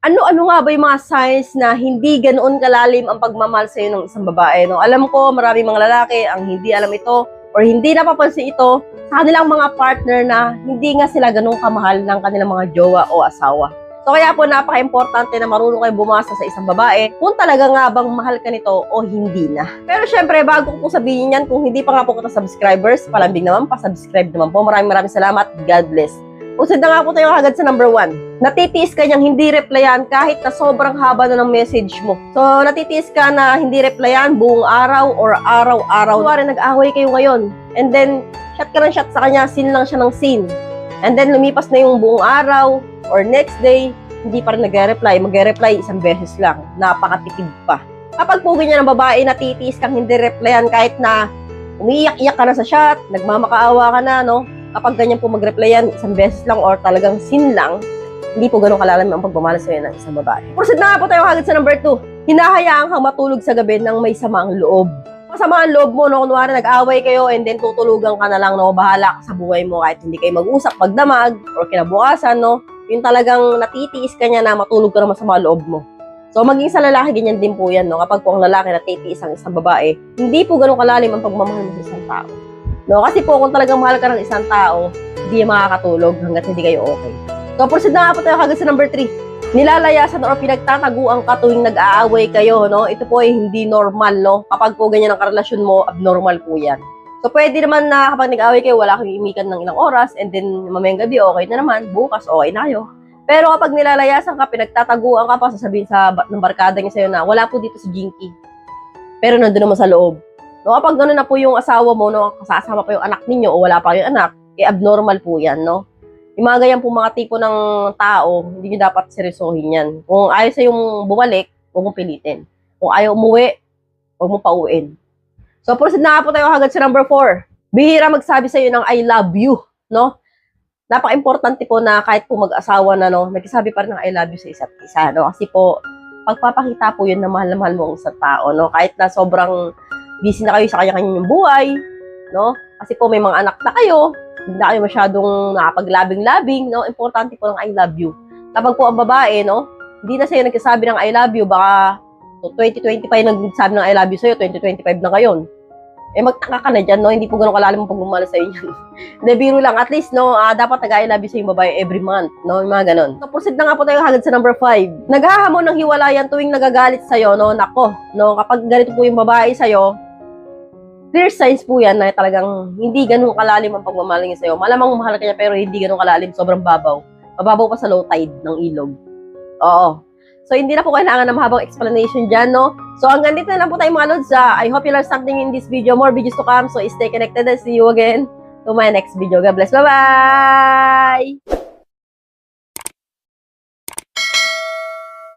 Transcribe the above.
Ano-ano nga ba yung mga signs na hindi ganoon kalalim ang pagmamahal sa'yo ng isang babae, no? Alam ko, maraming mga lalaki ang hindi alam ito or hindi napapansin ito sa kanilang mga partner na hindi nga sila ganun kamahal ng kanilang mga jowa o asawa. So kaya po napaka-importante na marunong kayo bumasa sa isang babae kung talaga nga bang mahal ka nito o hindi na. Pero syempre, bago ko po sabihin yan, kung hindi pa nga po kita subscribers, palambing naman, pa-subscribe naman po. Maraming salamat. God bless. Proceed na nga po tayo agad sa number 1. Natitiis ka niyang hindi replyan kahit na sobrang haba na ng message mo. So, natitiis ka na hindi replyan buong araw or araw-araw. Kuwari, nag-away kayo ngayon. And then, shot ka ng shot sa kanya, sin lang siya ng sin. And then, lumipas na yung buong araw or next day, hindi pa rin nag-reply. Mag-reply isang beses lang. Napakatipid pa. Kapag po ganyan ng babae, natitiis kang hindi replyan kahit na umiiyak-iyak ka na sa shot, nagmamakaawa ka na, no? Kapag ganyan po mag-replyan, isang beses lang or talagang sin lang, hindi po ganun kalalim ang pagmamahal sa'yo ng isang babae. Proceed na nga po tayo agad sa number 2. Hinahayaan kang matulog sa gabi ng may samaang loob. Masama ang loob mo, no? Kunwari nag-away kayo and then tutulugan ka na lang, no? Bahala ka sa buhay mo kahit hindi kayo mag-usap, magdamag, or kinabukasan, no? Yung talagang natitiis ka niya na matulog ka naman sa mga loob mo. So, maging sa lalaki, ganyan din po yan, no? Kapag po ang lalaki natitiis ang isang babae, hindi po ganun kalalim ang pagmamahal mo sa isang tao. No, kasi po kung talagang mahal ka ng isang tao, hindi makakatulog hanggat hindi kayo okay. So, proceed na nga po tayo kagad sa number 3. Nilalayasan o pinagtataguan ka tuwing nag-aaway kayo, no? Ito po ay hindi normal, no? Kapag po ganyan ang karelasyon mo, abnormal po yan. So, pwede naman na kapag nag-aaway kayo, wala kayong imikan ng ilang oras, and then mamayang gabi, okay na naman, bukas, okay na kayo. Pero kapag nilalayasan ka, pinagtataguan ka pa, sasabihin ng barkada niya sa'yo na, wala po dito si Jinky. Pero nandun naman sa loob. No, kapag gano'n na po yung asawa mo, no, kasama pa yung anak ninyo o wala pa yung anak, abnormal po yan, no? Yung mga ganyan po mga tipo ng tao, hindi nyo dapat seryosohin yan. Kung ayaw sa yung bumalik, huwag mong pilitin. Kung ayaw umuwi, huwag mong pauwiin. So, proceed na po tayo agad sa number 4. Bihira magsabi sa'yo ng I love you, no? Napaka-importante po na kahit po mag-asawa na, no, nagsasabi pa rin ng I love you sa isa't isa, no? Kasi po, pagpapakita po yun na mahal mo ang isang tao, no? Kahit na sobrang busy na kayo sa kanya-kanyang buhay, no? Kasi po may mga anak na kayo, hindi na kayo masyadong nakapaglabing-labing, no? Importante po ng I love you. Kapag po ang babae, no, hindi na sa'yo nagsasabi ng I love you, baka 2025 nagsasabi ng I love you sa'yo, 2025 na ngayon. Eh, magtaka ka na dyan, no? Hindi po ganun kalalim ang pagmamahal sa'yo yan. Hindi, biro lang. At least, no, dapat nag-I love you sa yung babae every month, no? Yung mga ganun. So, proceed na nga po tayo agad sa number 5. Naghahamon ng hiwalayan tuwing nagagalit sa'yo, no? Nako, no? Kapag ganito po yung babae sa'yo, clear signs po yan na talagang hindi ganun kalalim ang pagmamahal niya sa'yo. Malamang mahal ka niya pero hindi ganun kalalim, sobrang babaw. Mababaw pa sa low tide ng ilog. Oo. So, hindi na po kailangan ng mahabang explanation dyan, no? So, hanggang dito na lang po tayo mga lods. I hope you learned something in this video. More videos to come. So, stay connected and see you again to my next video. God bless. Bye-bye!